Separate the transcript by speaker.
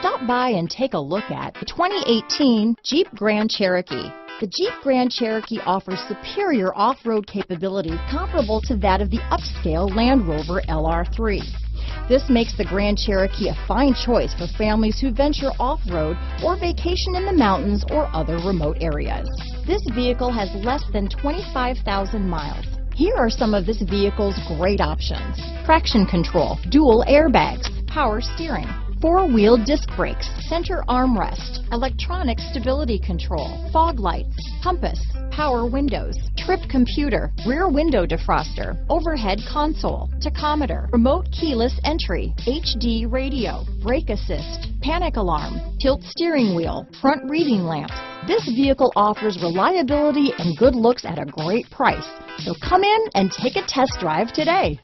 Speaker 1: Stop by and take a look at the 2018 Jeep Grand Cherokee. The Jeep Grand Cherokee offers superior off-road capabilities comparable to that of the upscale Land Rover LR3. This makes the Grand Cherokee a fine choice for families who venture off-road or vacation in the mountains or other remote areas. This vehicle has less than 25,000 miles. Here are some of this vehicle's great options: traction control, dual airbags, power steering, four-wheel disc brakes, center armrest, electronic stability control, fog lights, compass, power windows, trip computer, rear window defroster, overhead console, tachometer, remote keyless entry, HD radio, brake assist, panic alarm, tilt steering wheel, front reading lamps. This vehicle offers reliability and good looks at a great price. So come in and take a test drive today.